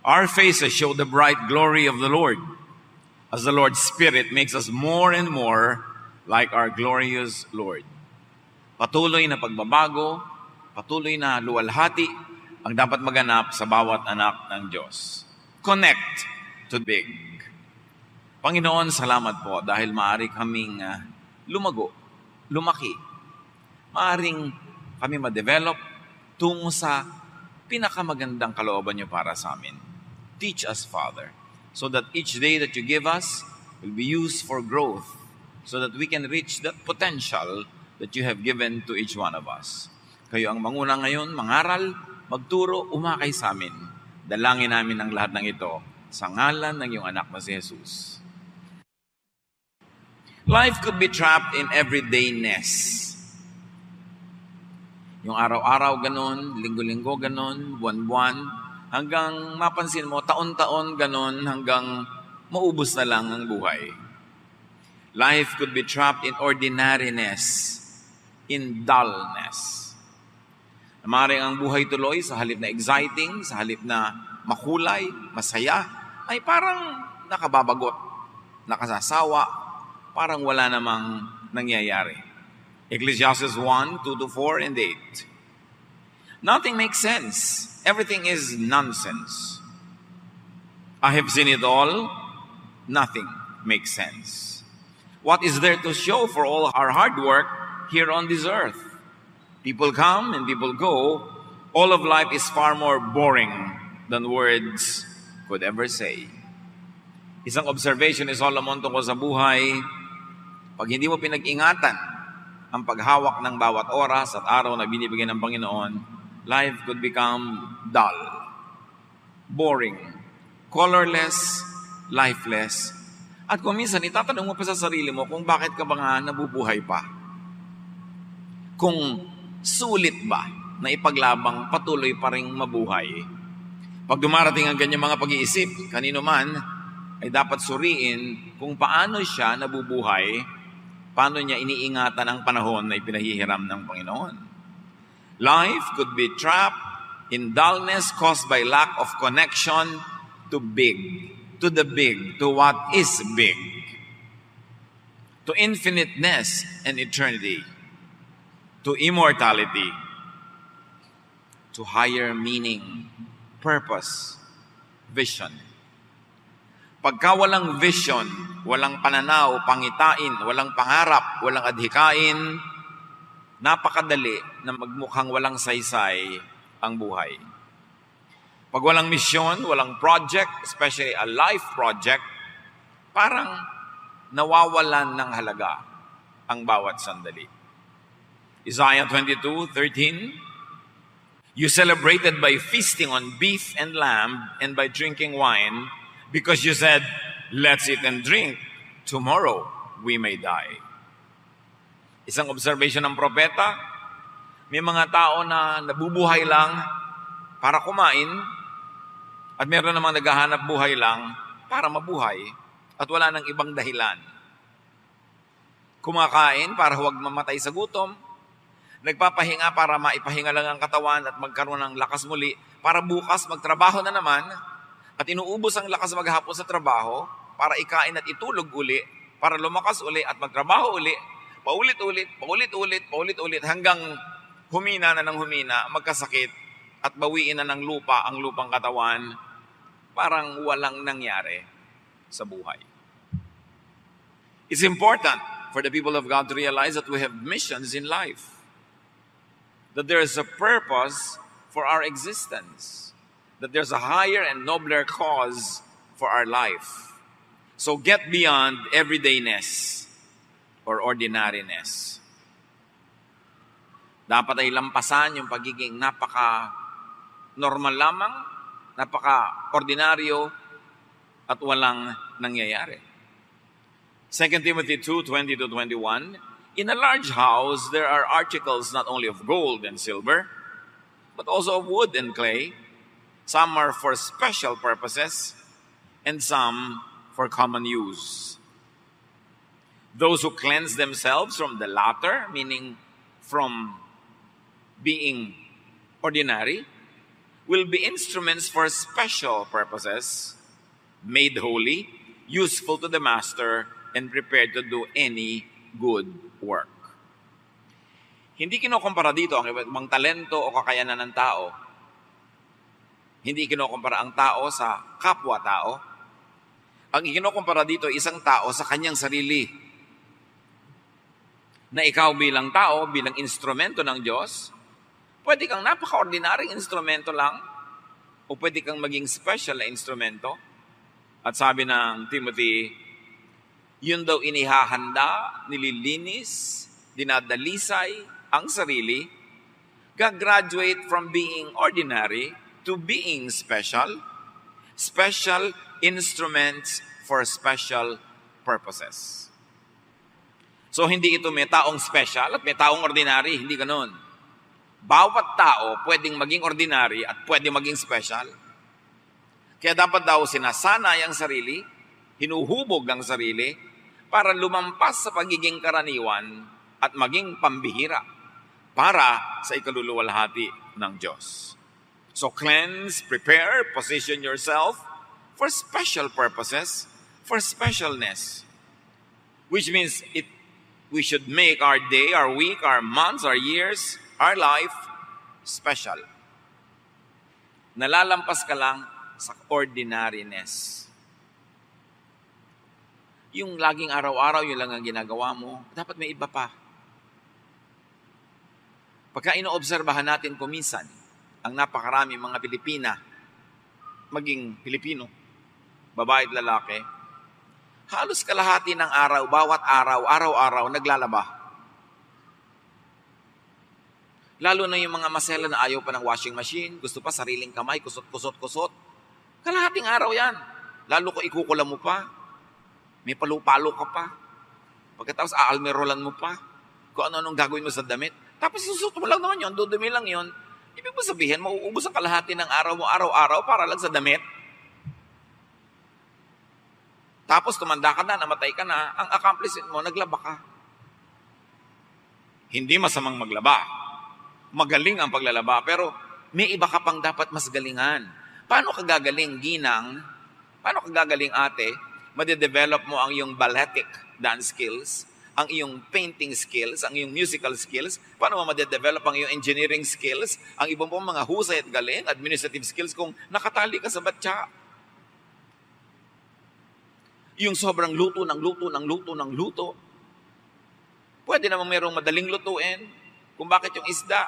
Our faces show the bright glory of the Lord, as the Lord's Spirit makes us more and more like our glorious Lord. Patuloy na pagbabago, patuloy na luwalhati ang dapat maganap sa bawat anak ng Diyos. Connect to big. Panginoon, salamat po dahil maaari kaming lumago, lumaki. Maaring kami ma-develop tungo sa pinakamagandang kalooban niyo para sa amin. Teach us, Father, so that each day that you give us will be used for growth, so that we can reach that potential that you have given to each one of us. Kayo ang manguna ngayon, mangaral, magturo, umakay sa amin. Dalangin namin ang lahat ng ito sa ngalan ng iyong anak na si Jesus. Life could be trapped in everydayness. Yung araw-araw ganun, linggo-linggo ganun, buwan-buwan, hanggang mapansin mo, taon-taon ganun, hanggang maubos na lang ang buhay. Life could be trapped in ordinariness, in dullness. Maaaring ang buhay tuloy sa halip na exciting, sa halip na makulay, masaya, ay parang nakababagot, nakasasawa, parang wala namang nangyayari. Ecclesiastes 1, 2-4 and 8. Nothing makes sense. Everything is nonsense. I have seen it all. Nothing makes sense. What is there to show for all our hard work here on this earth? People come and people go. All of life is far more boring than words could ever say. Isang observation ni Solomon tungkol sa buhay, pag hindi mo pinag-ingatan ang paghawak ng bawat oras at araw na binibigay ng Panginoon, life could become dull, boring, colorless, lifeless. At kung minsan, itatanong mo pa sa sarili mo kung bakit ka ba nga nabubuhay pa. Kung sulit ba na ipaglabang patuloy pa rin mabuhay. Pag dumarating ang ganyang mga pag-iisip, kanino man, ay dapat suriin kung paano siya nabubuhay, paano niya iniingatan ang panahon na ipinahihiram ng Panginoon. Life could be trapped in dullness caused by lack of connection to big, to the big, to what is big, to infiniteness and eternity, to immortality, to higher meaning, purpose, vision. Pagka walang vision, walang pananaw, pangitain, walang pangarap, walang adhikain, napakadali na magmukhang walang saysay ang buhay. Pag walang misyon, walang project, especially a life project, parang nawawalan ng halaga ang bawat sandali. Isaiah 22:13, you celebrated by feasting on beef and lamb and by drinking wine, because you said, let's eat and drink, tomorrow we may die. Isang observation ng propeta, may mga tao na nabubuhay lang para kumain, at meron namang naghahanap buhay lang para mabuhay, at wala nang ibang dahilan. Kumakain para huwag mamatay sa gutom, nagpapahinga para maipahinga lang ang katawan at magkaroon ng lakas muli, para bukas magtrabaho na naman, at inuubos ang lakas maghapon sa trabaho para ikain at itulog uli, para lumakas uli at magtrabaho uli, paulit-ulit, hanggang humina na ng humina, magkasakit, at bawiin na ng lupa ang lupang katawan, parang walang nangyari sa buhay. It's important for the people of God to realize that we have missions in life, that there is a purpose for our existence, that there's a higher and nobler cause for our life. So get beyond everydayness or ordinariness. Dapat ay lampasan yung pagiging napaka-normal lamang, napaka-ordinaryo, at walang nangyayari. 2 Timothy 2:20-21, in a large house, there are articles not only of gold and silver, but also of wood and clay. Some are for special purposes, and some for common use. Those who cleanse themselves from the latter, meaning from being ordinary, will be instruments for special purposes, made holy, useful to the master, and prepared to do any good work. Hindi kinukumpara dito ang ibang talento o kakayanan ng tao. Hindi kinukumpara ang tao sa kapwa-tao. Ang ikinukumpara dito ay isang tao sa kanyang sarili. Na ikaw bilang tao, bilang instrumento ng Diyos, pwede kang napaka-ordinaryong instrumento lang o pwede kang maging special na instrumento. At sabi ng Timothy, yun daw inihahanda, nililinis, dinadalisay ang sarili, gagraduate from being ordinary to being special, special instruments for special purposes. So hindi ito may taong special at may taong ordinary, hindi ganoon. Bawat tao pwedeng maging ordinary at pwedeng maging special. Kaya dapat daw sinasanay ang sarili, hinuhubog ang sarili, para lumampas sa pagiging karaniwan at maging pambihira para sa ikaluluwalhati ng Diyos. So cleanse, prepare, position yourself for special purposes, for specialness. Which means we should make our day, our week, our months, our years, our life special. Nalalampas ka lang sa ordinariness. Yung laging araw-araw, yun lang ang ginagawa mo, dapat may iba pa. Pagka inoobserbahan natin kuminsan, ang napakarami mga Pilipina, maging Pilipino, babae at lalaki, halos kalahati ng araw, bawat araw, araw-araw, naglalaba. Lalo na yung mga masela na ayaw pa ng washing machine, gusto pa sariling kamay, kusot. Kalahating araw yan. Lalo ko ikukulam mo pa, may palo-palo ka pa. Pagkatapos aalmerolan mo pa, kung ano-anong gagawin mo sa damit. Tapos susut mo lang naman yun, dudumi lang yun. Ibig mo sabihin, mauubos ang kalahati ng araw mo, araw-araw, para lang sa damit. Tapos tumanda ka na, namatay ka na, ang accomplishment mo, naglaba ka. Hindi masamang maglaba. Magaling ang paglalaba, pero may iba ka pang dapat mas galingan. Paano ka gagaling, ginang? Paano ka gagaling, ate? Made-develop mo ang iyong balletic dance skills, ang iyong painting skills, ang iyong musical skills. Paano mo made-develop ang iyong engineering skills, ang ibang pong mga husay at galing, administrative skills kung nakatali ka sa batya? Yung sobrang luto ng luto. Pwede namang mayroong madaling lutuin. Kung bakit yung isda,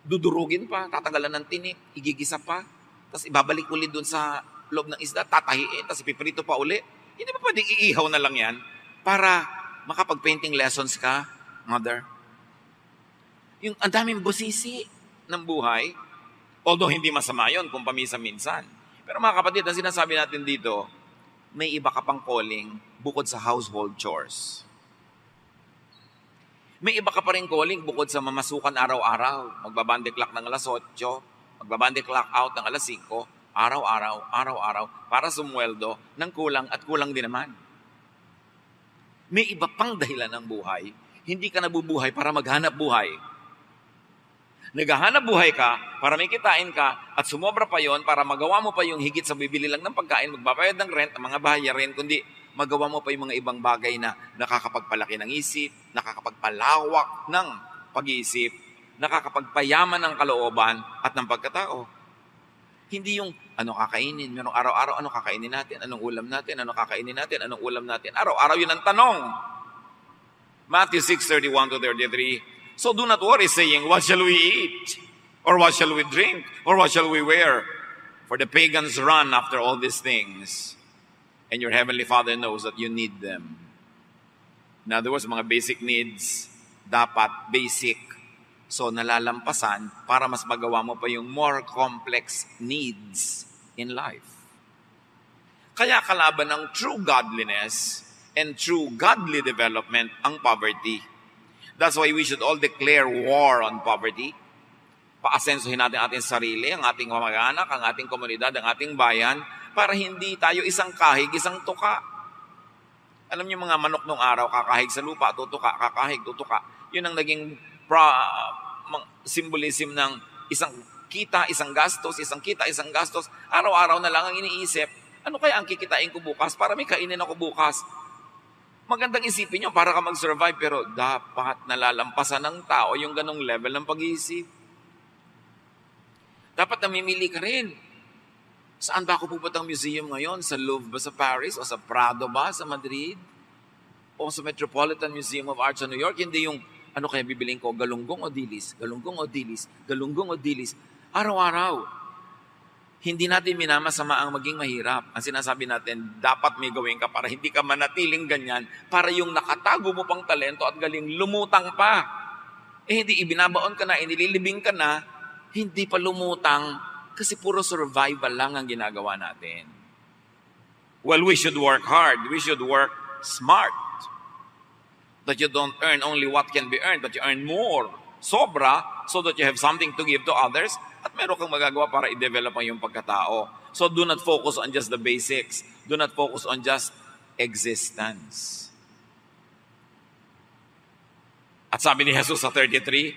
dudurugin pa, tatanggalan ng tinik, igigisa pa, tapos ibabalik ulit dun sa loob ng isda, tatahiin, tapos ipiprito pa uli. Hindi ba pwedeng iihaw na lang yan para makapag-painting lessons ka, mother? Yung ang daming busisi ng buhay, although hindi masama yun kung pamisa-minsan. Pero mga kapatid, ang sinasabi natin dito, may iba ka pang calling bukod sa household chores. May iba ka pa rin calling bukod sa mamasukan araw-araw. Magbabande clock ng alas 8, magbabande clock out ng alas 5, araw-araw, para sumweldo ng kulang at kulang din naman. May iba pang dahilan ng buhay. Hindi ka nabubuhay para maghanap buhay. Naghahanap buhay ka para may kitain ka at sumobra pa yon para magawa mo pa yung higit sa bibili lang ng pagkain, magbabayad ng rent, ang mga bayarin, kundi magawa mo pa yung mga ibang bagay na nakakapagpalaki ng isip, nakakapagpalawak ng pag-iisip, nakakapagpayaman ng kalooban at ng pagkatao. Hindi yung ano kakainin, merong araw-araw, ano kakainin natin, anong ulam natin, ano kakainin natin, anong ulam natin. Araw-araw yun ang tanong. Matthew 6:31-33. So do not worry saying, what shall we eat? Or what shall we drink? Or what shall we wear? For the pagans run after all these things. And your heavenly Father knows that you need them. In other words, mga basic needs, dapat basic. So nalalampasan para mas magawa mo pa yung more complex needs in life. Kaya kalaban ng true godliness and true godly development ang poverty. That's why we should all declare war on poverty. Paasensuhin natin ating sarili, ang ating kamag-anak, ang ating komunidad, ang ating bayan, para hindi tayo isang kahig, isang tuka. Alam niyo mga manok nung araw, kakahig sa lupa, tutuka, kakahig, tutuka. Yun ang naging symbolism ng isang kita, isang gastos, isang kita, isang gastos. Araw-araw na lang ang iniisip, ano kaya ang kikitain ko bukas para may kainin ako bukas? Magandang isipin nyo para ka mag-survive, pero dapat nalalampasan ng tao yung ganong level ng pag-iisip. Dapat namimili ka rin. Saan ba ako pupuntang museum ngayon? Sa Louvre ba sa Paris? O sa Prado ba sa Madrid? O sa Metropolitan Museum of Art sa New York? Hindi yung, ano kaya bibiling ko? Galunggong o dilis? Galunggong o dilis? Galunggong o dilis? Araw-araw. Hindi natin minamasama ang maging mahirap. Ang sinasabi natin, dapat may gawin ka para hindi ka manatiling ganyan, para yung nakatago mo pang talento at galing lumutang pa. Hindi ibinabaon ka na, inililibing ka na, hindi pa lumutang kasi puro survival lang ang ginagawa natin. Well, we should work hard. We should work smart. That you don't earn only what can be earned, but you earn more. Sobra, so that you have something to give to others at meron kang magagawa para i-develop ang iyong pagkatao. So do not focus on just the basics. Do not focus on just existence. At sabi ni Jesus sa 33,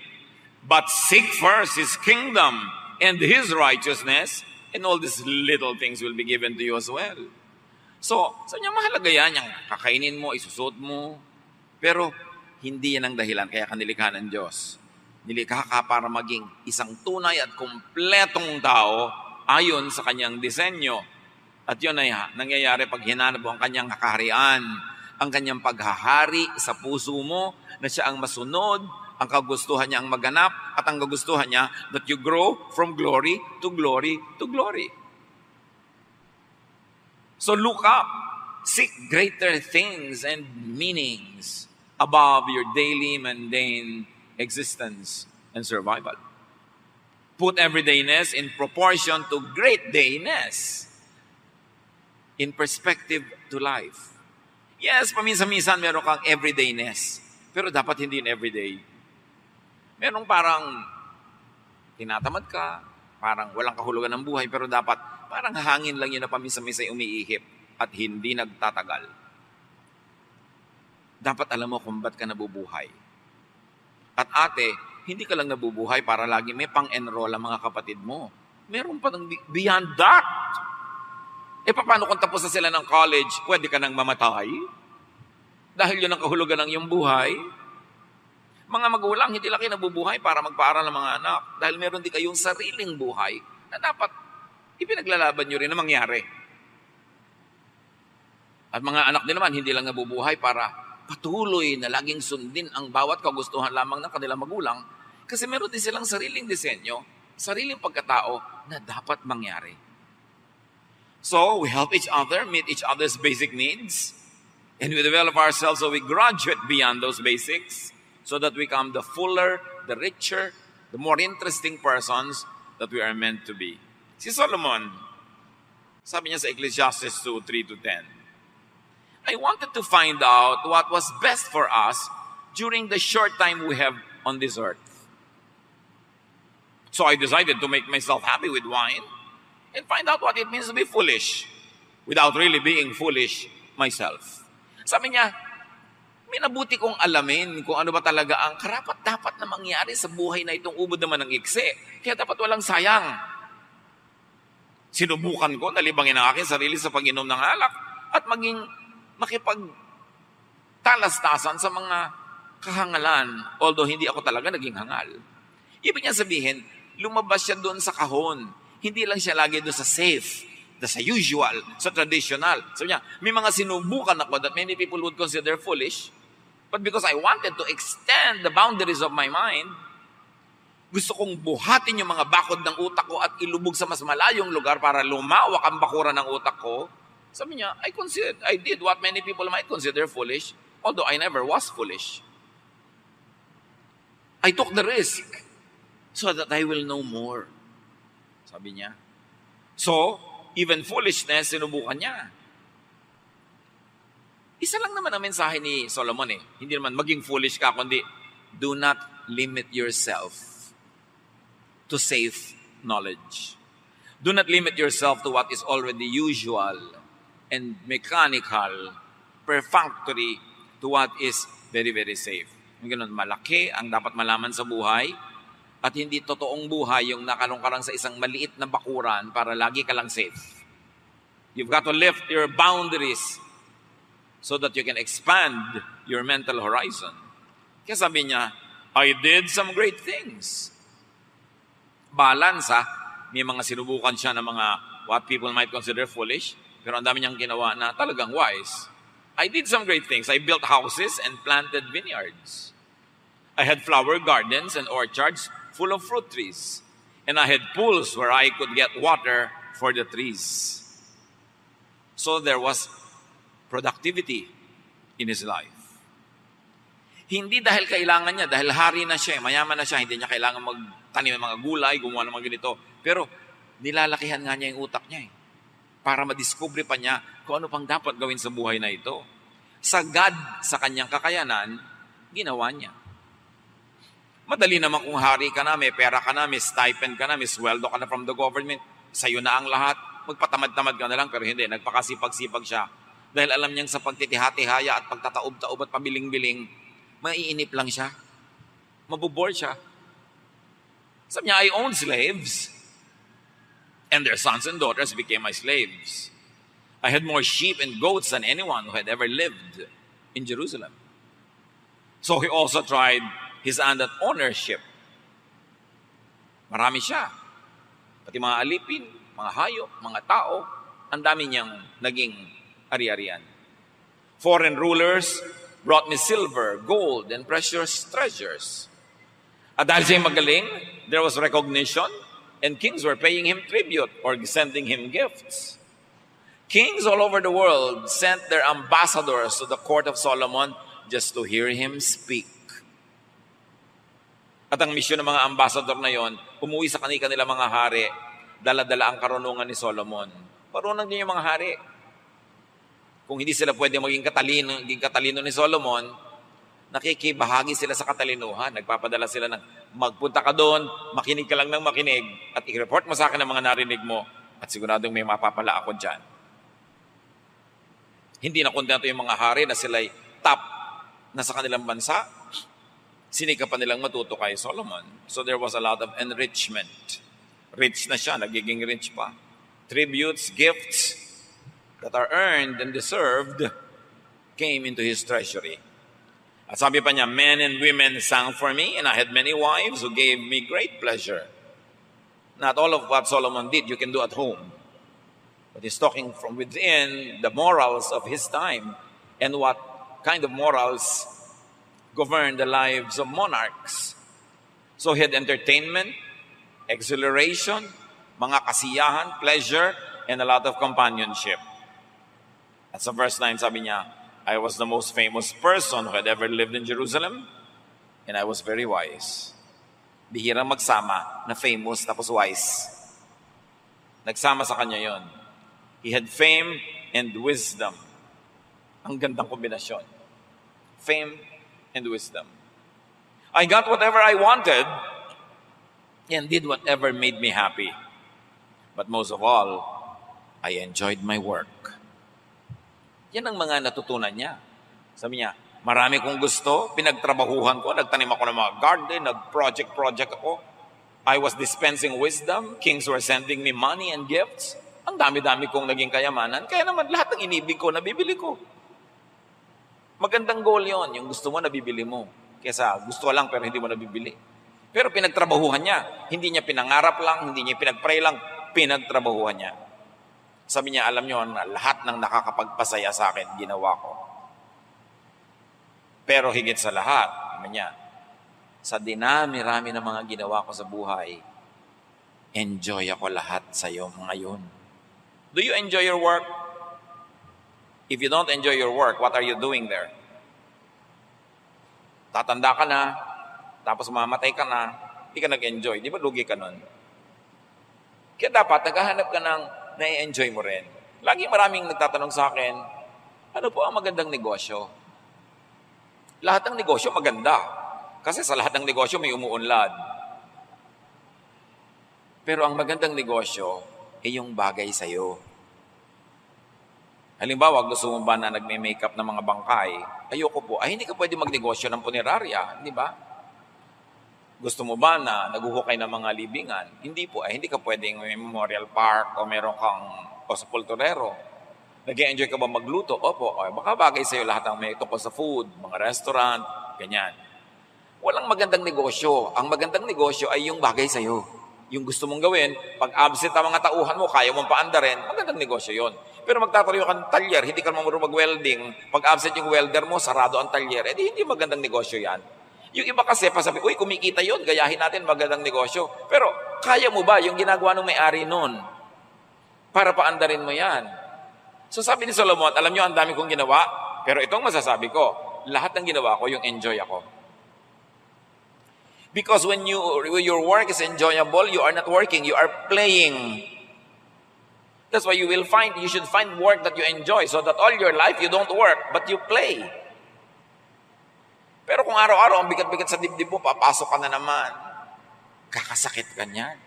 but seek first His kingdom and His righteousness, and all these little things will be given to you as well. So, sa niya mahalaga yan, yung kakainin mo, isusot mo, pero hindi yan ang dahilan, kaya kanilikha ng Diyos. Nilikha ka para maging isang tunay at kumpletong tao ayon sa kanyang disenyo. At yun ay nangyayari pag hinanap mo ang kanyang kakaharian, ang kanyang paghahari sa puso mo, na siya ang masunod, ang kagustuhan niya ang maganap, at ang kagustuhan niya that you grow from glory to glory to glory. So look up, seek greater things and meanings above your daily mundane existence and survival. Put everydayness in proportion to great dayness, in perspective to life. Yes, paminsan-minsan meron kang everydayness, pero dapat hindi in everyday. Merong parang tinatamad ka, parang walang kahulugan ng buhay, pero dapat parang hangin lang yun na paminsan-minsan umiihip at hindi nagtatagal. Dapat alam mo kung ba't ka nabubuhay. At ate, hindi ka lang nabubuhay para lagi may pang-enroll ang mga kapatid mo. Meron pa ng beyond that. Paano kung tapos na sila ng college, pwede ka nang mamatay? Dahil yun ang kahulugan ng iyong buhay. Mga magulang, hindi lang kayo nabubuhay para magpaaral ng mga anak. Dahil meron din kayong sariling buhay na dapat ipinaglalaban nyo rin na mangyari. At mga anak din naman, hindi lang nabubuhay para patuloy na laging sundin ang bawat kagustuhan lamang ng kanilang magulang kasi meron din silang sariling disenyo, sariling pagkatao na dapat mangyari. So, we help each other meet each other's basic needs and we develop ourselves so we graduate beyond those basics so that we become the fuller, the richer, the more interesting persons that we are meant to be. Si Solomon, sabi niya sa Ecclesiastes 2:3-10, I wanted to find out what was best for us during the short time we have on this earth. So I decided to make myself happy with wine and find out what it means to be foolish without really being foolish myself. Sabi niya, minabuti kong alamin kung ano ba talaga ang karapat-dapat na mangyari sa buhay na itong ubod naman ng iksi. Kaya dapat walang sayang. Sinubukan ko, nalibangin ang aking sarili sa pag-inom ng alak at maging makipagtalastasan sa mga kahangalan, although hindi ako talaga naging hangal. Ibig niya sabihin, lumabas siya doon sa kahon. Hindi lang siya lagi doon sa safe, sa usual, sa traditional. Sabi niya, may mga sinubukan ako that many people would consider foolish, but because I wanted to extend the boundaries of my mind, gusto kong buhatin yung mga bakod ng utak ko at ilubog sa mas malayong lugar para lumawak ang bakuran ng utak ko. Sabi niya, I did what many people might consider foolish, although I never was foolish. I took the risk so that I will know more. Sabi niya. So, even foolishness, sinubukan niya. Isa lang naman ang mensahe ni Solomon Hindi naman maging foolish ka, kundi do not limit yourself to safe knowledge. Do not limit yourself to what is already usual and mechanical, perfunctory to what is very, very safe. Yung ganun, malaki ang dapat malaman sa buhay, At hindi totoong buhay yung nakalong ka lang sa isang maliit na bakuran para lagi ka lang safe. You've got to lift your boundaries so that you can expand your mental horizon. Kaya sabi niya, I did some great things. Balance, may mga sinubukan siya ng mga what people might consider foolish, pero ang dami niyang ginawa na talagang wise. I did some great things. I built houses and planted vineyards. I had flower gardens and orchards full of fruit trees. And I had pools where I could get water for the trees. So there was productivity in his life. Hindi dahil kailangan niya, dahil hari na siya, mayaman na siya, hindi niya kailangan magtanim ng mga gulay, gumawa ng mga ganito. Pero nilalakihan nga niya yung utak niya para madiskubre pa niya kung ano pang dapat gawin sa buhay na ito. Sagad sa kanyang kakayanan, ginawa niya. Madali naman kung hari ka na, may pera ka na, may stipend ka na, may sweldo ka na from the government, sa'yo na ang lahat, magpatamad-tamad ka na lang, pero hindi, nagpakasipag-sipag siya. Dahil alam niyang sa pagtitihati-haya at pagtataob-taob at pabiling-biling, maiinip lang siya. Mabubore siya. Sabi niya, I owned slaves, and their sons and daughters became my slaves. I had more sheep and goats than anyone who had ever lived in Jerusalem. So he also tried his hand at ownership. Marami siya. Pati mga alipin, mga hayop, mga tao, ang dami niyang naging ari-arian. Foreign rulers brought me silver, gold, and precious treasures. At dahil siya'y magaling, there was recognition, and kings were paying him tribute or sending him gifts. Kings all over the world sent their ambassadors to the court of Solomon just to hear him speak. At ang misyon ng mga ambassador na yon, umuwi sa kanila mga hari, dala-dala ang karunungan ni Solomon. Marunong din yung mga hari. Kung hindi sila pwede maging katalino ni Solomon, nakikibahagi sila sa katalinuhan. Nagpapadala sila ng magpunta ka doon, makinig ka lang ng makinig, at i-report mo sa akin ang mga narinig mo, at siguradong may mapapala ako dyan. Hindi na kontento yung mga hari na sila'y top na sa kanilang bansa. Sinika pa nilang matuto kay Solomon. So there was a lot of enrichment. Rich na siya, nagiging rich pa. Tributes, gifts that are earned and deserved came into his treasury. At sabi pa niya, men and women sang for me, and I had many wives who gave me great pleasure. Not all of what Solomon did you can do at home. But he's talking from within the morals of his time and what kind of morals govern the lives of monarchs. So he had entertainment, exhilaration, mga kasiyahan, pleasure, and a lot of companionship. At sa verse 9, sabi niya, I was the most famous person who had ever lived in Jerusalem, and I was very wise. Bihirang magsama na famous tapos wise. Nagsama sa kanya yon. He had fame and wisdom. Ang gandang kombinasyon. Fame and wisdom. I got whatever I wanted and did whatever made me happy. But most of all, I enjoyed my work. Yan ang mga natutunan niya. Sabi niya, marami kong gusto, pinagtrabahuhan ko, nagtanim ako ng mga garden, nag-project ako. I was dispensing wisdom, kings were sending me money and gifts. Ang dami-dami kong naging kayamanan, kaya naman lahat ng inibig ko, nabibili ko. Magandang goal yon, yung gusto mo, nabibili mo. Kesa gusto lang pero hindi mo nabibili. Pero pinagtrabahuhan niya. Hindi niya pinangarap lang, hindi niya pinagpray lang, pinagtrabahuhan niya. Sabi niya, alam niyo, lahat ng nakakapagpasaya sa akin, ginawa ko. Pero higit sa lahat, sabi niya, sa dinami-rami ng mga ginawa ko sa buhay, enjoy ako lahat sa iyo ngayon. Do you enjoy your work? If you don't enjoy your work, what are you doing there? Tatanda ka na, tapos mamatay ka na, hindi ka nag-enjoy. Di ba lugi ka nun? Kaya dapat, naghahanap ka ng na-enjoy mo rin. Lagi maraming nagtatanong sa akin, ano po ang magandang negosyo? Lahat ng negosyo maganda. Kasi sa lahat ng negosyo may umuunlad. Pero ang magandang negosyo ay yung bagay sa'yo. Halimbawa, gusto mo ba na nagme-makeup ng mga bangkay? Ayoko po. Ay, hindi ka pwede magnegosyo ng punerarya. Di ba? Gusto mo ba na naguhukay ng mga libingan? Hindi po. Hindi ka pwedeng may memorial park o meron kang o sa Pulturero. Nag-enjoy ka ba magluto? Opo. O, baka bagay sa'yo lahat ng may tungkol sa food, mga restaurant, ganyan. Walang magandang negosyo. Ang magandang negosyo ay yung bagay sa'yo. Yung gusto mong gawin, pag absent ang mga tauhan mo, kaya mong paandarin, magandang negosyo yon. Pero magtatayo ka ng talyer, hindi ka marunong mag-welding, pag absent yung welder mo, sarado ang talyer, hindi magandang negosyo yan. Yung iba kasi, pasabi, uy, kumikita yon, gayahin natin, magandang negosyo. Pero, kaya mo ba yung ginagawa ng may-ari nun? Para paandarin mo yan. So sabi ni Solomon, alam nyo, ang dami kong ginawa, pero itong masasabi ko, lahat ng ginawa ko, yung enjoy ako. Because when your work is enjoyable, you are not working, you are playing. That's why you should find work that you enjoy so that all your life you don't work, but you play. Pero kung araw-araw ang bigat-bigat sa dibdib mo, papasok ka na naman. Kakasakit ka niyan.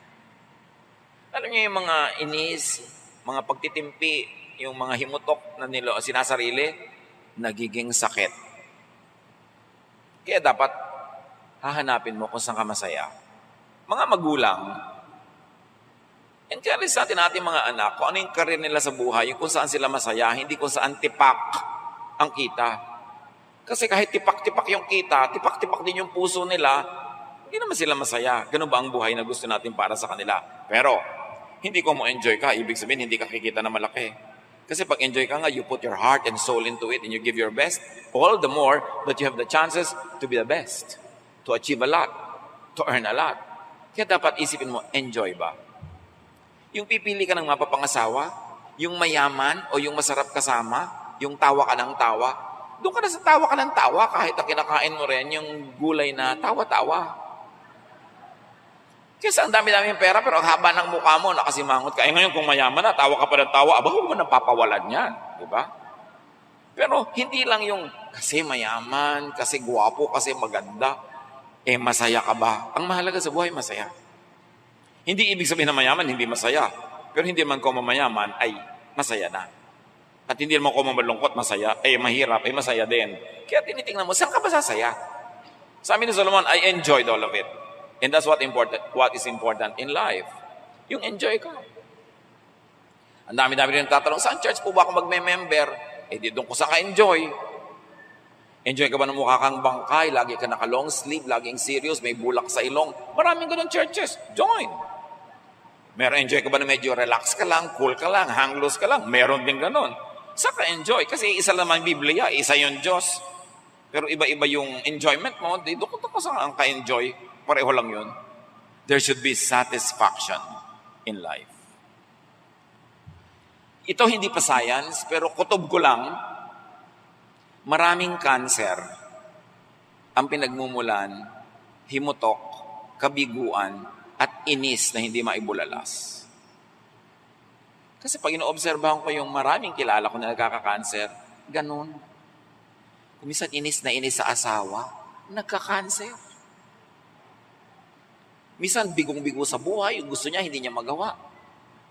Alam niyo yung mga inis, mga pagtitimpi, yung mga himutok na sinasarili, nagiging sakit. Kaya dapat hahanapin mo kung saan ka masaya. Mga magulang, encourage natin ating mga anak kung ano yung karir nila sa buhay, yung kung saan sila masaya, hindi kung saan tipak ang kita. Kasi kahit tipak-tipak yung kita, tipak-tipak din yung puso nila, hindi naman sila masaya. Ganun ba ang buhay na gusto natin para sa kanila? Pero, hindi ko mo enjoy ka, ibig sabihin hindi ka kikita na malaki. Kasi pag enjoy ka nga, you put your heart and soul into it and you give your best, all the more that you have the chances to be the best, to achieve a lot, to earn a lot. Kaya dapat isipin mo, enjoy ba? Yung pipili ka ng mapapangasawa, yung mayaman o yung masarap kasama, yung tawa ka ng tawa, doon ka na sa tawa ka ng tawa kahit ang kinakain mo rin yung gulay na tawa-tawa. Kasi ang dami-dami yung pera pero ang haba ng mukha mo, nakasimangot ka. Ngayon kung mayaman na, tawa ka pa ng tawa, aba, huwag mo nang papawalan yan. Diba? Pero hindi lang yung kasi mayaman, kasi guwapo, kasi maganda, masaya ka ba? Ang mahalaga sa buhay, masaya. Hindi ibig sabihin na mayaman, hindi masaya. Pero hindi man ko mamayaman, ay masaya na. At hindi naman ko malungkot, masaya, mahirap, masaya din. Kaya tinitingnan mo, saan ka ba sasaya? Sabi ni Solomon, I enjoyed all of it. And that's what is important in life. Yung enjoy ka. Ang dami-dami rin tatanong, saan church po ba ako magme-member? Di doon ko saan ka-enjoy. Enjoy ka ba ng mukha kang bangkay? Lagi ka naka-long sleeve, laging serious, may bulak sa ilong. Maraming ganun churches. Join. Meron enjoy ka ba na medyo relax ka lang, cool ka lang, hang loose ka lang? Meron din ganun. Saka enjoy. Kasi isa naman Biblia, isa yung Diyos. Pero iba-iba yung enjoyment mo. Doon ko saan ka-enjoy. Pareho lang yun. There should be satisfaction in life. Ito hindi pa science, pero kutob ko lang, maraming cancer ang pinagmumulan, himutok, kabiguan, at inis na hindi maibulalas. Kasi pag ino-obserbahan ko yung maraming kilala ko na nagkaka-cancer, ganun. Kung minsan inis na inis sa asawa, nagka-cancer. Minsan bigong-bigo sa buhay, yung gusto niya, hindi niya magawa.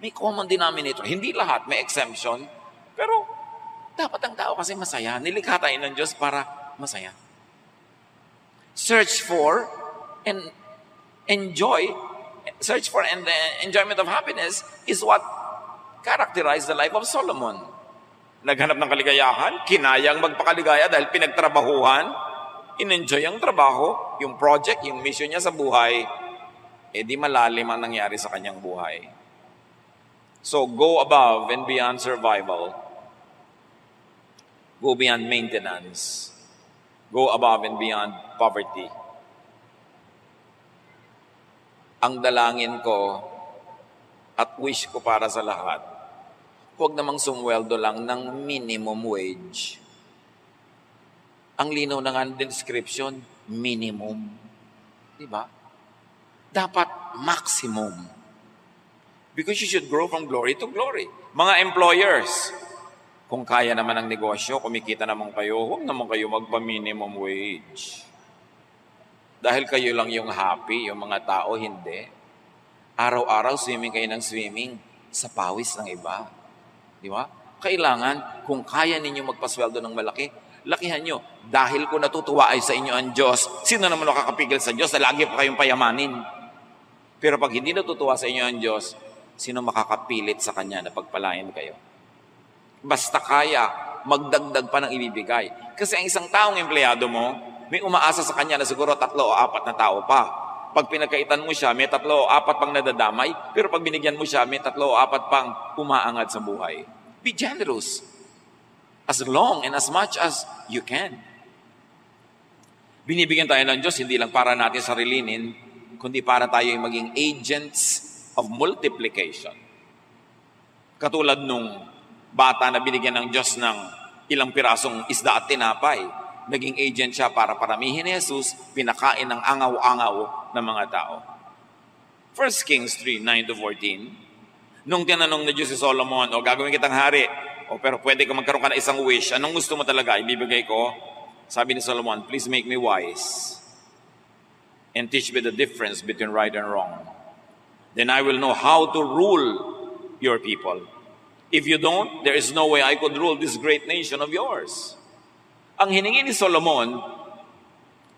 May common denominator. Hindi lahat, may exemption. Pero dapat ang tao kasi masaya. Nilikha tayo ng Diyos para masaya. Search for and enjoyment of happiness is what characterized the life of Solomon. Naghanap ng kaligayahan, kinayang magpakaligaya dahil pinagtrabahuhan, in-enjoy ang trabaho, yung project, yung mission niya sa buhay, di malalim ang nangyari sa kanyang buhay. So, go above and beyond survival. Go beyond maintenance. Go above and beyond poverty. Ang dalangin ko at wish ko para sa lahat, huwag namang sumweldo lang ng minimum wage. Ang linaw na nga ng description, minimum. Diba? Dapat maximum. Because you should grow from glory to glory. Mga employers, kung kaya naman ang negosyo, kumikita naman kayo, huwag naman kayo magpa-minimum wage. Dahil kayo lang yung happy, yung mga tao hindi. Araw-araw swimming kayo ng swimming sa pawis ng iba. Di ba? Kailangan, kung kaya ninyo magpasweldo ng malaki, lakihan nyo. Dahil kung natutuwa ay sa inyo ang Diyos, sino naman makakapigil sa Diyos na lagi pa kayong payamanin? Pero pag hindi natutuwa sa inyo ang Diyos, sino makakapilit sa Kanya na pagpalain kayo? Basta kaya, magdagdag pa ng ibibigay. Kasi ang isang taong empleyado mo, may umaasa sa Kanya na siguro 3 o 4 na tao pa. Pag pinagkaitan mo siya, may 3 o 4 pang nadadamay, pero pag binigyan mo siya, may 3 o 4 pang umaangad sa buhay. Be generous. As long and as much as you can. Binibigyan tayo ng Diyos, hindi lang para natin sarilinin, kundi para tayo ay maging agents of multiplication. Katulad nung bata na binigyan ng Diyos ng ilang pirasong isda at tinapay, naging agent siya para paramihin ni Jesus, pinakain ng angaw-angaw ng mga tao. 1 Kings 3:9-14, nung tinanong na Diyos si Solomon, gagawin kitang hari, pero pwede ka magkaroon ka ng isang wish, anong gusto mo talaga, ibibigay ko? Sabi ni Solomon, please make me wise and teach me the difference between right and wrong. Then I will know how to rule your people. If you don't, there is no way I could rule this great nation of yours. Ang hiningi ni Solomon,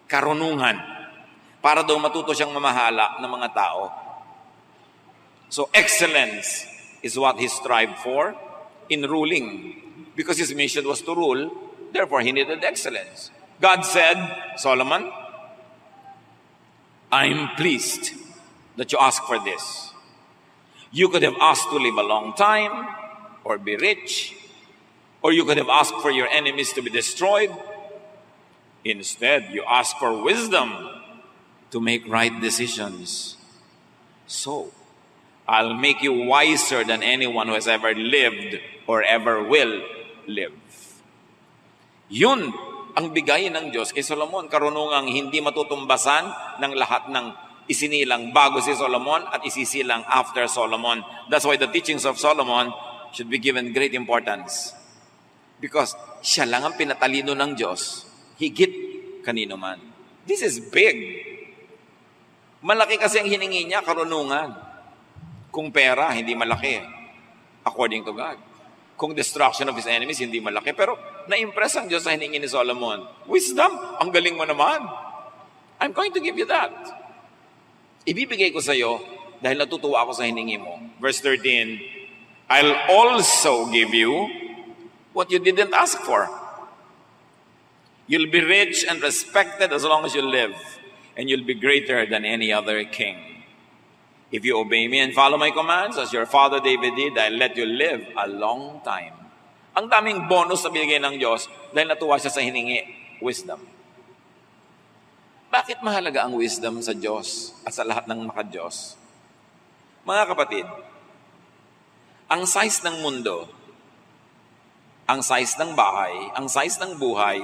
karunungan, para daw matuto siyang mamahala ng mga tao. So excellence is what he strived for in ruling. Because his mission was to rule, therefore he needed excellence. God said, Solomon, I'm pleased that you ask for this. You could have asked to live a long time, or be rich, or you could have asked for your enemies to be destroyed. Instead, you ask for wisdom to make right decisions. So, I'll make you wiser than anyone who has ever lived or ever will live. Yun ang bigay ng Diyos kay Solomon, karunungang hindi matutumbasan ng lahat ng isinilang bago si Solomon at isisilang after Solomon. That's why the teachings of Solomon should be given great importance. Because siya lang ang pinatalino ng Diyos, higit kanino man. This is big. Malaki kasi ang hiningi niya, karunungan. Kung pera, hindi malaki. According to God. Kung destruction of his enemies, hindi malaki. Pero na-impress ang Diyos sa hiningi ni Solomon. Wisdom, ang galing mo naman. I'm going to give you that. Ibibigay ko sa iyo dahil natutuwa ako sa hiningi mo. Verse 13, I'll also give you what you didn't ask for. You'll be rich and respected as long as you live, and you'll be greater than any other king. If you obey me and follow my commands, as your father David did, I'll let you live a long time. Ang daming bonus na binigay ng Diyos dahil natuwa siya sa hiningi, wisdom. Bakit mahalaga ang wisdom sa Diyos at sa lahat ng maka-Diyos? Mga kapatid, ang size ng mundo, ang size ng bahay, ang size ng buhay,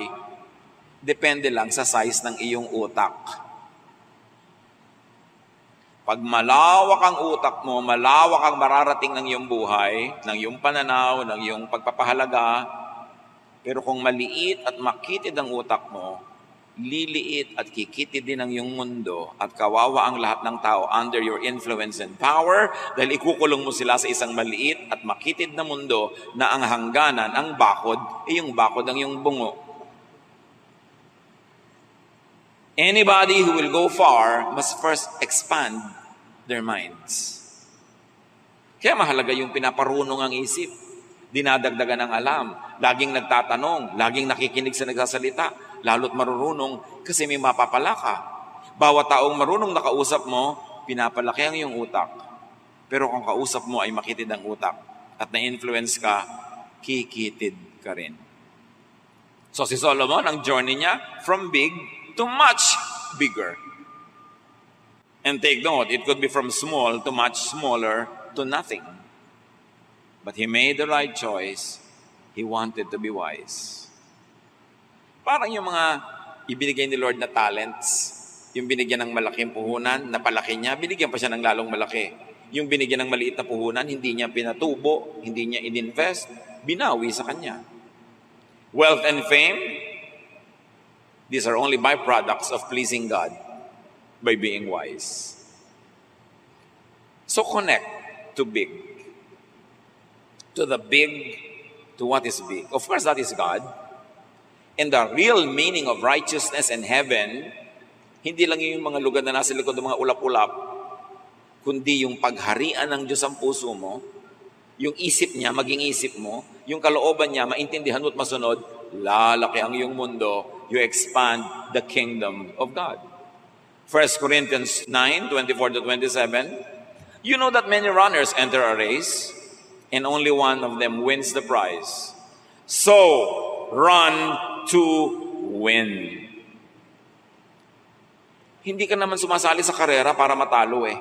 depende lang sa size ng iyong utak. Pag malawak ang utak mo, malawak ang mararating ng iyong buhay, ng iyong pananaw, ng iyong pagpapahalaga, pero kung maliit at makitid ang utak mo, liliit at kikitid din ang iyong mundo at kawawa ang lahat ng tao under your influence and power dahil ikukulong mo sila sa isang maliit at makitid na mundo na ang hangganan, ang bakod, yung bakod ang iyong bungo. Anybody who will go far must first expand their minds. Kaya mahalaga yung pinaparunong ang isip, dinadagdagan ng alam, laging nagtatanong, laging nakikinig sa nagsasalita, lalo't marurunong kasi may mapapala ka. Bawat taong marunong nakausap mo, pinapalaki ang iyong utak. Pero kung kausap mo ay makitid ang utak at na-influence ka, kikitid ka rin. So si Solomon, ang journey niya, from big to much bigger. And take note, it could be from small to much smaller to nothing. But he made the right choice. He wanted to be wise. Parang yung mga ibinigay ni Lord na talents, yung binigyan ng malaking puhunan, napalaki niya, binigyan pa siya ng lalong malaki. Yung binigyan ng maliit na puhunan, hindi niya pinatubo, hindi niya ininvest, binawi sa kanya. Wealth and fame, these are only byproducts of pleasing God by being wise. So connect to big. To the big, to what is big. Of course, that is God. And the real meaning of righteousness and heaven, hindi lang yung mga lugar na nasa likod ng mga ulap-ulap, kundi yung pagharian ng Diyos ang puso mo, yung isip niya, maging isip mo, yung kalooban niya, maintindihan mo at masunod, lalaki ang iyong mundo, you expand the kingdom of God. 1 Corinthians 9:24-27, you know that many runners enter a race, and only one of them wins the prize. So, run to win. Hindi ka naman sumasali sa karera para matalo eh.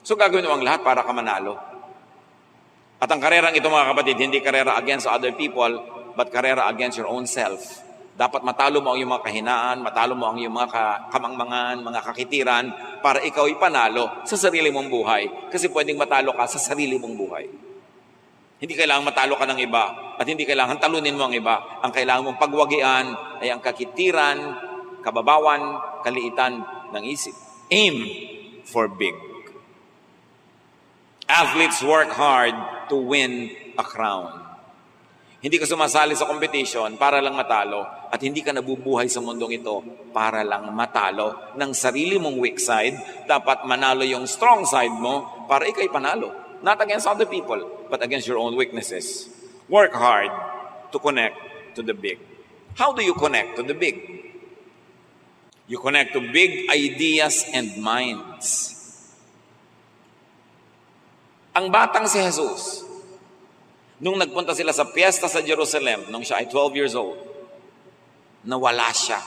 So gagawin mo ang lahat para ka manalo. At ang karerang ito mga kapatid, hindi karera against other people, but karera against your own self. Dapat matalo mo ang iyong mga kahinaan, matalo mo ang iyong mga kamangmangan, mga kakitiran, para ikaw ipanalo sa sarili mong buhay. Kasi pwedeng matalo ka sa sarili mong buhay. Hindi kailangan matalo ka ng iba, at hindi kailangan talunin mo ang iba. Ang kailangan mong pagwagian ay ang kakitiran, kababawan, kaliitan ng isip. Aim for big. Athletes work hard to win a crown. Hindi ka sumasali sa competition para lang matalo, at hindi ka nabubuhay sa mundong ito para lang matalo ng sarili mong weak side. Dapat manalo yung strong side mo para ikay panalo. Not against other people, but against your own weaknesses. Work hard to connect to the big. How do you connect to the big? You connect to big ideas and minds. Ang batang si Jesus, nung nagpunta sila sa piyesta sa Jerusalem, nung siya ay 12 years old, nawala siya.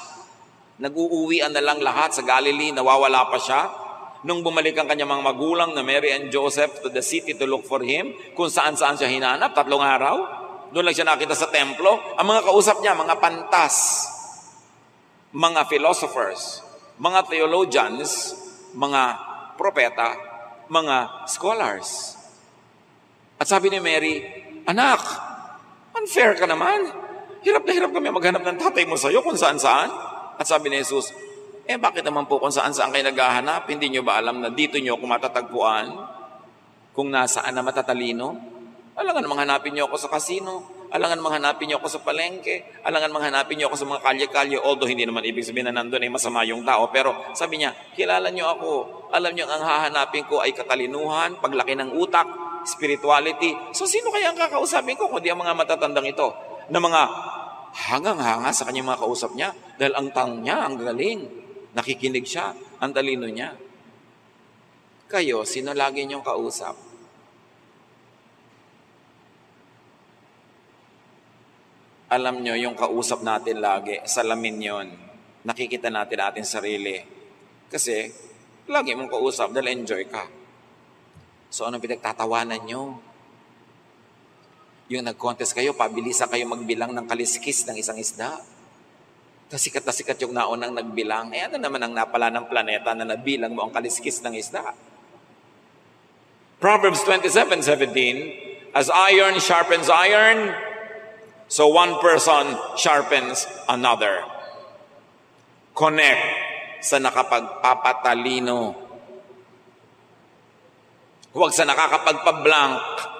Nag-uuwian na lang lahat sa Galilee, nawawala pa siya. Nung bumalik ang kanyang mga magulang na Mary and Joseph to the city to look for him, kung saan-saan siya hinanap, 3 araw, doon lang siya nakita sa templo. Ang mga kausap niya, mga pantas, mga philosophers, mga theologians, mga propeta, mga scholars. At sabi ni Mary, anak, unfair ka naman. Hirap na hirap kami maghanap ng tatay mo sa'yo kung saan-saan. At sabi ni Jesus, bakit naman po kung saan-saan kayo naghahanap? Hindi nyo ba alam na dito nyo ako matatagpuan? Kung nasaan na matatalino? Alangan namang hanapin nyo ako sa kasino. Alangan namang hanapin nyo ako sa palengke. Alangan namang hanapin nyo ako sa mga kalye-kalye. Although hindi naman ibig sabihin na nandun ay masama yung tao. Pero sabi niya, kilala nyo ako. Alam nyo ang hahanapin ko ay katalinuhan, paglaki ng utak, spirituality. So sino kaya ang kakausapin ko kundi ang mga matatandang ito? Na mga hangang-hanga sa kanyang mga kausap niya. Dahil ang tang niya, ang galing. Nakikinig siya, ang talino niya. Kayo, sino lagi niyong kausap? Alam niyo, yung kausap natin lagi, salamin yon. Nakikita natin ating sarili. Kasi, lagi mong kausap dahil enjoy ka. So, anong pinagtatawanan niyo? Yung nag-contest kayo, pabilisan kayo magbilang ng kaliskis ng isang isda. Sikat na sikat yung naunang nagbilang. Ano naman ang napala ng planeta na nabilang mo ang kaliskis ng isda? Proverbs 27:17, as iron sharpens iron, so one person sharpens another. Connect sa nakapagpapatalino. Huwag sa nakakapagpablank.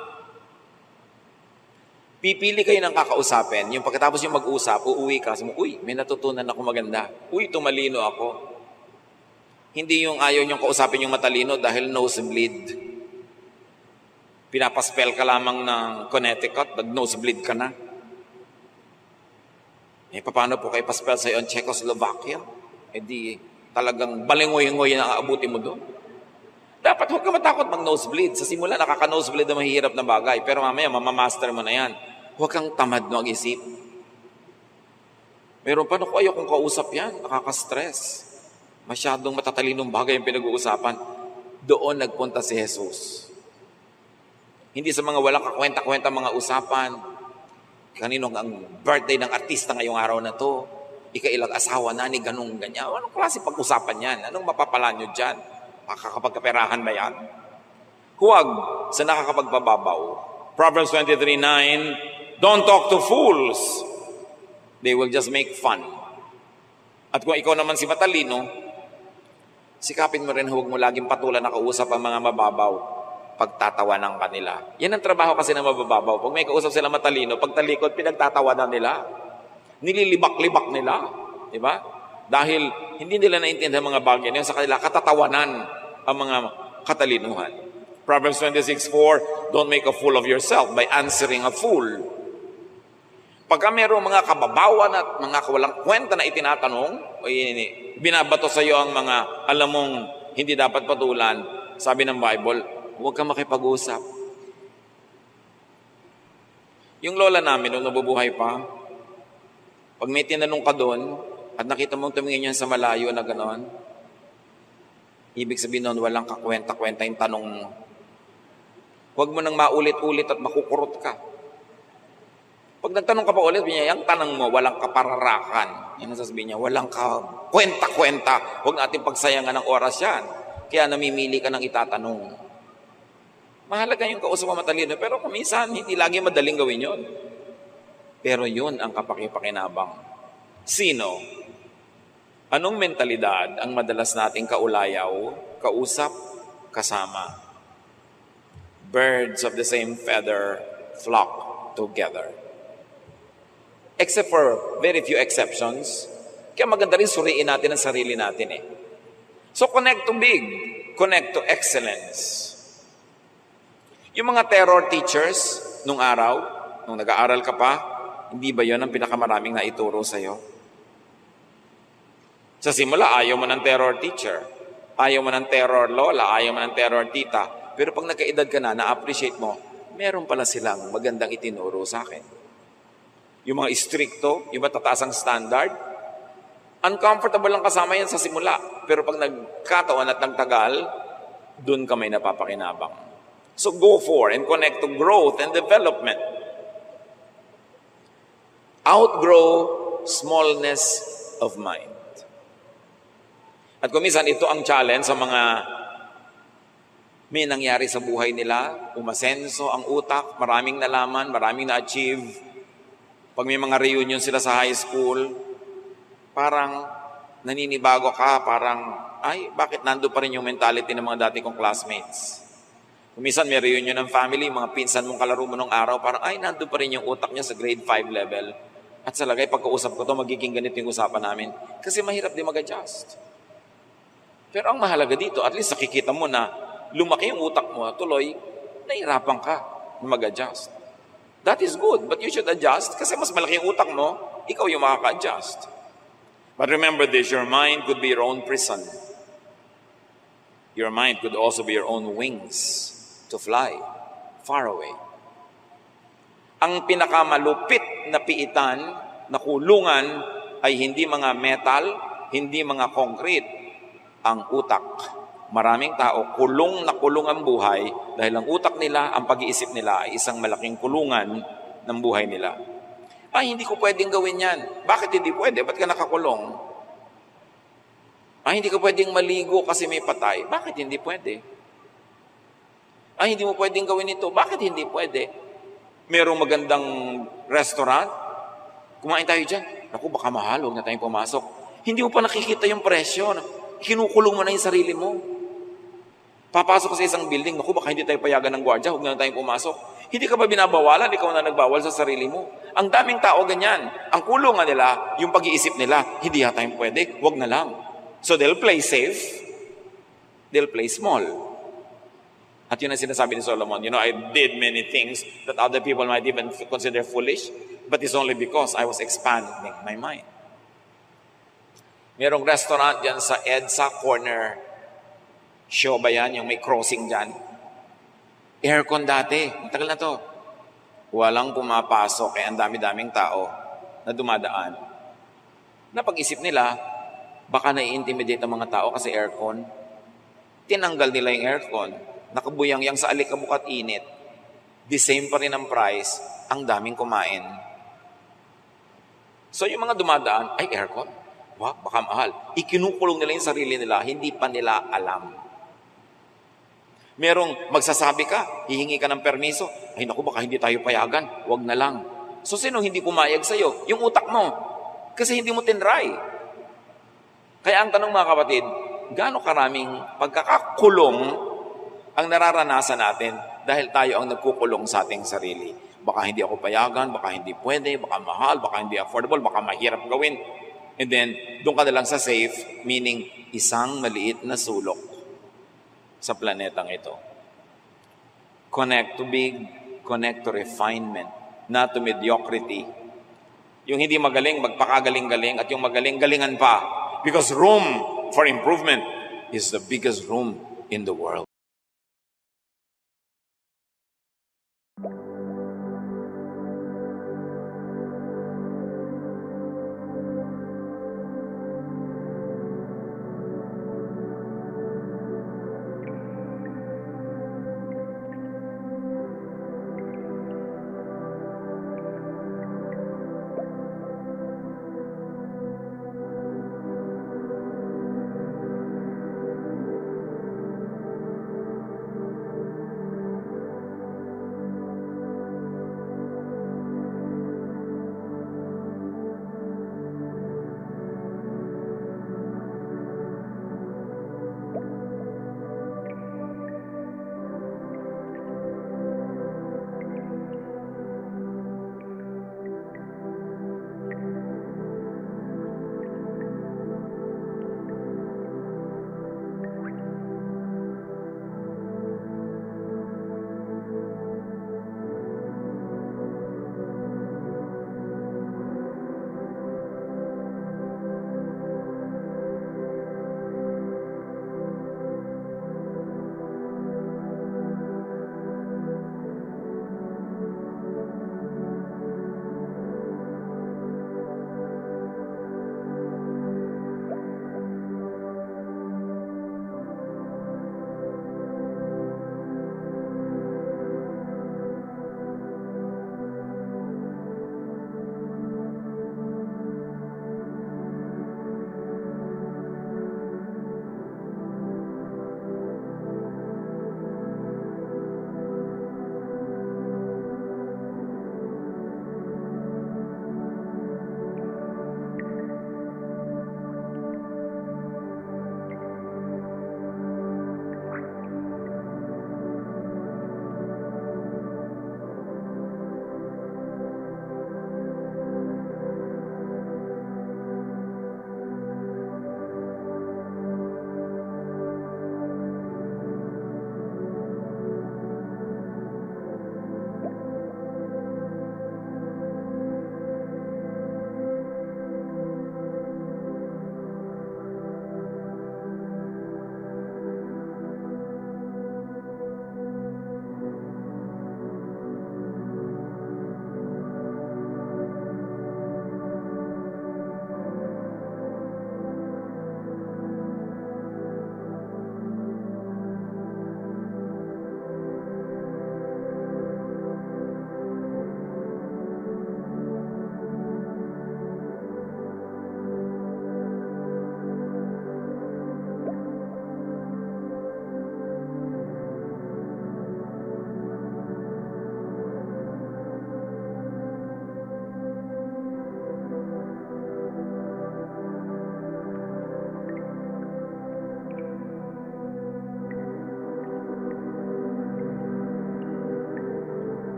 Pipili kayo ng kakausapin. Yung pagkatapos yung mag-usap, uuwi ka. Sabi mo, uy, may natutunan ako maganda. Uy, tumalino ako. Hindi yung ayaw niyong kausapin yung matalino dahil nosebleed. Pinapaspell ka lamang ng Connecticut, nag-nosebleed ka na. Paano po kayo paspell sa'yo ang Czechoslovakia? Di talagang balingoy-ngoy na aabuti mo doon. Dapat huwag ka matakot mag-nosebleed. Sa simula, nakaka-nosebleed na mahihirap na bagay. Pero mamaya, mamamaster mo na yan. Huwag kang tamad na mag-isip. Meron pa, naku, ayaw kong kausap yan. Nakaka-stress. Masyadong matatalinong bagay yung pinag-uusapan. Doon nagpunta si Jesus. Hindi sa mga walang kakwenta-kwenta mga usapan. Kanino ang birthday ng artista ngayong araw na to? Ikailang asawa na ni ganung ganyan. Anong klase pag-usapan yan? Anong mapapala nyo dyan? Makakapagkaperahan ba yan? Huwag sa nakakapagpababaw. Proverbs 23:9, don't talk to fools. They will just make fun. At kung ikaw naman si matalino, sikapin mo rin huwag mo laging patulan na kausap ang mga mababaw. Pagtatawanan ka nila. Yan ang trabaho kasi ng mababaw. Pag may kausap sila matalino, pagtalikod, pinagtatawanan nila. Nililibak-libak nila. Diba? Dahil hindi nila naintindihan mga bagay na yun, sa kanila katatawanan ang mga katalinuhan. Proverbs 26:4, don't make a fool of yourself by answering a fool. Pagka mayroong mga kababawan at mga walang kwenta na itinatanong, o binabato sa iyo ang mga alam mong hindi dapat patulan, sabi ng Bible, huwag kang makipag-usap. Yung lola namin, nung nabubuhay pa, pag may tinanong ka doon, at nakita mong tumingin yan sa malayo na gano'n, ibig sabihin nun, walang kakwenta-kwenta yung tanong mo. Huwag mo nang maulit-ulit at makukurot ka. Pag nagtanong ka pa ulit, yung tanong mo, walang kapararakan. Yan ang sasabihin niya, walang kwenta-kwenta. Huwag natin pagsayangan ng oras yan. Kaya namimili ka ng itatanong. Mahalaga yung kausap mo matalino, pero kuminsan, hindi lagi madaling gawin yun. Pero yun ang kapakipakinabang. Sino? Anong mentalidad ang madalas nating kaulayaw, kausap, kasama? Birds of the same feather flock together. Except for very few exceptions, kaya maganda rin suriin natin ang sarili natin eh. So connect to big, connect to excellence. Yung mga terror teachers nung araw, nung nag-aaral ka pa, hindi ba yon ang pinakamaraming naituro sa'yo? Sa simula, ayaw mo ng terror teacher. Ayaw mo ng terror lola, ayaw mo ng terror tita. Pero pag nagkaedad ka na-appreciate mo, meron pala silang magandang itinuro sa akin. Yung mga istrikto, yung matataas ang standard, uncomfortable lang kasama yan sa simula. Pero pag nagkataon at nagtagal, dun ka may napapakinabang. So go for and connect to growth and development. Outgrow smallness of mind. At kuminsan, ito ang challenge sa mga may nangyari sa buhay nila, umasenso ang utak, maraming nalaman, maraming na-achieve. Pag may mga reunion sila sa high school, parang naninibago ka, parang, ay, bakit nando pa rin yung mentality ng mga dati kong classmates? Kuminsan may reunion ng family, mga pinsan mong kalaro mo nung araw, parang, ay, nando pa rin yung utak niya sa grade 5 level. At sa lagay, pagkausap ko to, magiging ganito yung usapan namin. Kasi mahirap din mag-adjust. Pero ang mahalaga dito, at least nakikita mo na lumaki yung utak mo, tuloy, nahirapan ka na mag-adjust. That is good, but you should adjust kasi mas malaki yung utak mo, ikaw yung makaka-adjust. But remember this, your mind could be your own prison. Your mind could also be your own wings to fly far away. Ang pinakamalupit na piitan na kulungan ay hindi mga metal, hindi mga concrete, ang utak. Maraming tao, kulong na kulong ang buhay dahil ang utak nila, ang pag-iisip nila ay isang malaking kulungan ng buhay nila. Ay, hindi ko pwedeng gawin yan. Bakit hindi pwede? Ba't ka nakakulong? Ay, hindi ko pwedeng maligo kasi may patay. Bakit hindi pwede? Ay, hindi mo pwedeng gawin ito. Bakit hindi pwede? Merong magandang restaurant. Kumain tayo dyan. Naku, baka mahal. Huwag na tayong pumasok. Hindi mo pa nakikita yung presyo. Kinukulong mo na yung sarili mo. Papasok sa isang building, naku, baka hindi tayo payagan ng gwardiya, huwag na tayong pumasok. Hindi ka ba binabawalan? Ikaw na nagbawal sa sarili mo. Ang daming tao ganyan. Ang kulungan nila, yung pag-iisip nila, hindi ha tayong pwede, huwag na lang. So they'll play safe, they'll play small. At yun ang sinasabi ni Solomon, I did many things that other people might even consider foolish, but it's only because I was expanding my mind. Merong restaurant dyan sa EDSA corner. Show ba yan? Yung may crossing dyan. Aircon dati. Tagal na to. Walang pumapasok. Kaya ang dami-daming tao na dumadaan. Napag-isip nila, baka nai-intimidate ang mga tao kasi aircon. Tinanggal nila yung aircon. Nakabuyang-yang sa alikabok at init. The same pa rin ang price. Ang daming kumain. So yung mga dumadaan, ay aircon. Wow, baka mahal. Ikinukulong nila yung sarili nila, hindi pa nila alam. Merong magsasabi ka, hihingi ka ng permiso, ay naku, baka hindi tayo payagan, wag na lang. So sino hindi pumayag sa'yo? Yung utak mo. Kasi hindi mo tinry. Kaya ang tanong mga kapatid, gaano karaming pagkakakulong ang nararanasan natin dahil tayo ang nagkukulong sa ating sarili? Baka hindi ako payagan, baka hindi pwede, baka mahal, baka hindi affordable, baka mahirap gawin. And then, doon ka na lang sa safe, meaning isang maliit na sulok sa planetang ito. Connect to big, connect to refinement, not to mediocrity. Yung hindi magaling, magpakagaling-galing, at yung magaling-galingan pa. Because room for improvement is the biggest room in the world.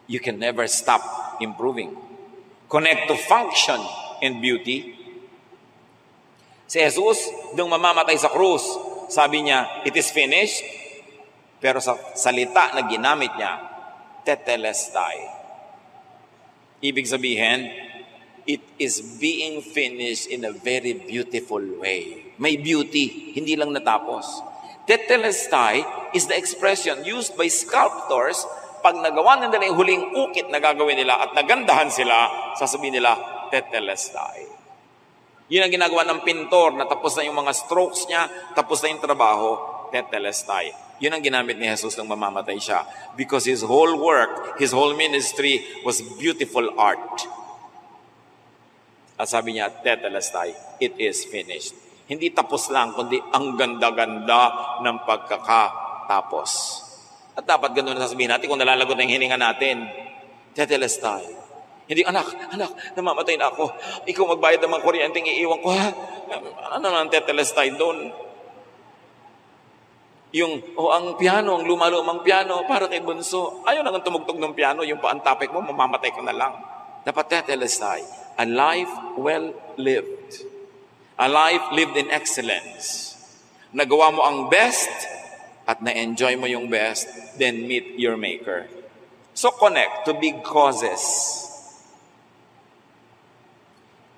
you can never stop improving. Connect to function and beauty. Si Jesus, nung mamamatay sa krus, sabi niya, it is finished. Pero sa salita na ginamit niya, tetelestai. Ibig sabihin, it is being finished in a very beautiful way. May beauty, hindi lang natapos. Tetelestai is the expression used by sculptors pag nagawa nila yung huling ukit na gagawin nila at nagandahan sila, sasabihin nila, tetelestai. Yun ang ginagawa ng pintor na tapos na yung mga strokes niya, tapos na yung trabaho, tetelestai. Yun ang ginamit ni Jesus nung mamamatay siya. Because his whole work, his whole ministry was beautiful art. At sabi niya, tetelestai, it is finished. Hindi tapos lang, kundi ang ganda-ganda ng pagkakatapos. At dapat ganun na sasabihin natin kung nalalagot na yung hininga natin. Tetelestai. Hindi, anak, namamatay na ako. Ikaw magbayad ng mga kuryenteng iiwan ko, ha? Ano naman tetelestai doon? Yung, ang piano, ang lumalumang piano, para kay bunso. Ayaw nang tumugtog ng piano, yung paantapik mo, mamamatay ka na lang. Dapat tetelestai. A life well lived. A life lived in excellence. Nagawa mo ang best at na-enjoy mo yung best, then meet your Maker. So connect to big causes.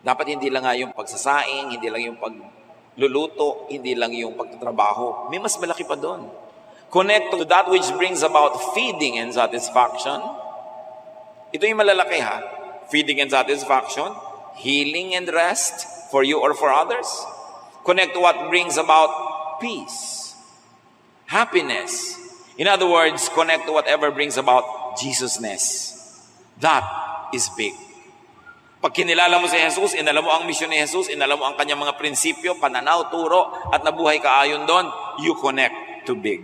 Dapat hindi lang nga yung pagsasaing, hindi lang yung pagluluto, hindi lang yung pagtatrabaho. May mas malaki pa doon. Connect to that which brings about feeding and satisfaction. Ito yung malalaki ha. Feeding and satisfaction, healing and rest for you or for others. Connect to what brings about peace, happiness. In other words, connect to whatever brings about Jesusness. That is big. Pag kinilala mo si Jesus, inala mo ang misyon ni Jesus, inala mo ang kanyang mga prinsipyo, pananaw, turo, at nabuhay ka ayon doon, you connect to big.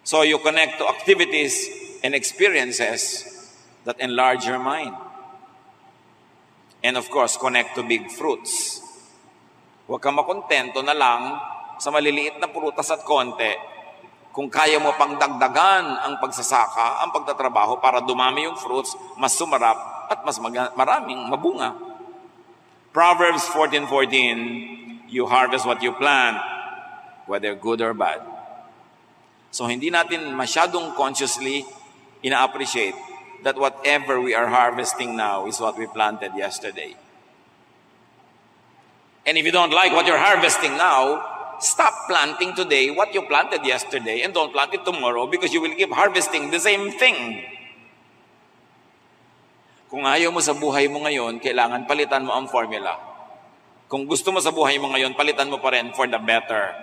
So you connect to activities and experiences that enlarge your mind. And of course, connect to big fruits. Huwag kang makontento na lang sa maliliit na prutas at konti. Kung kaya mo pang dagdagan ang pagsasaka, ang pagtatrabaho para dumami yung fruits, mas sumarap at mas maraming mabunga. Proverbs 14:14, you harvest what you plant, whether good or bad. So hindi natin masyadong consciously ina-appreciate that whatever we are harvesting now is what we planted yesterday. And if you don't like what you're harvesting now, stop planting today what you planted yesterday and don't plant it tomorrow because you will keep harvesting the same thing. Kung ayaw mo sa buhay mo ngayon, kailangan palitan mo ang formula. Kung gusto mo sa buhay mo ngayon, palitan mo pa rin for the better.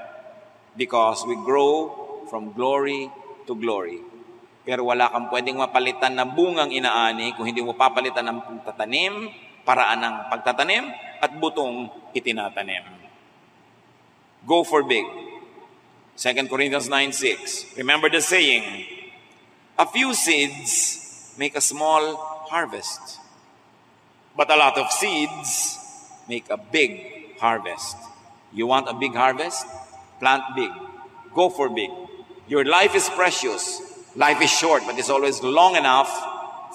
Because we grow from glory to glory. Pero wala kang pwedeng mapalitan na bungang inaani kung hindi mo papalitan ng pagtatanim, paraan ng pagtatanim, at butong itinatanim. Go for big. 2 Corinthians 9:6. Remember the saying, a few seeds make a small harvest, but a lot of seeds make a big harvest. You want a big harvest? Plant big. Go for big. Your life is precious. Life is short, but it's always long enough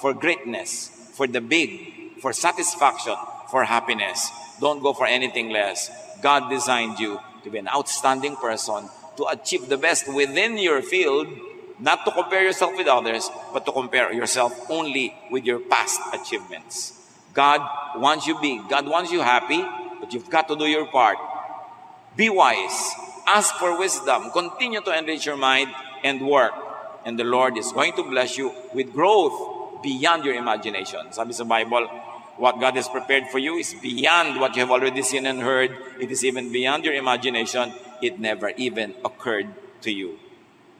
for greatness, for the big, for satisfaction, for happiness. Don't go for anything less. God designed you to be an outstanding person, to achieve the best within your field, not to compare yourself with others, but to compare yourself only with your past achievements. God wants you big. God wants you happy, but you've got to do your part. Be wise. Ask for wisdom. Continue to enrich your mind and work. And the Lord is going to bless you with growth beyond your imagination. Sabi sa Bible, what God has prepared for you is beyond what you have already seen and heard. It is even beyond your imagination. It never even occurred to you.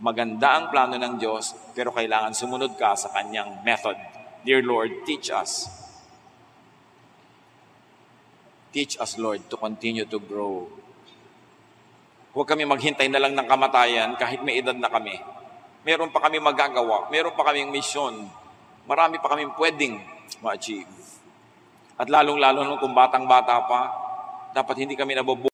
Maganda ang plano ng Diyos, pero kailangan sumunod ka sa kanyang method. Dear Lord, teach us. Teach us, Lord, to continue to grow. Huwag kami maghintay na lang ng kamatayan kahit may edad na kami. Meron pa kami magagawa. Meron pa kaming misyon. Marami pa kaming pwedeng ma-achieve. At lalong-lalo kung batang-bata pa, dapat hindi kami nabubuhay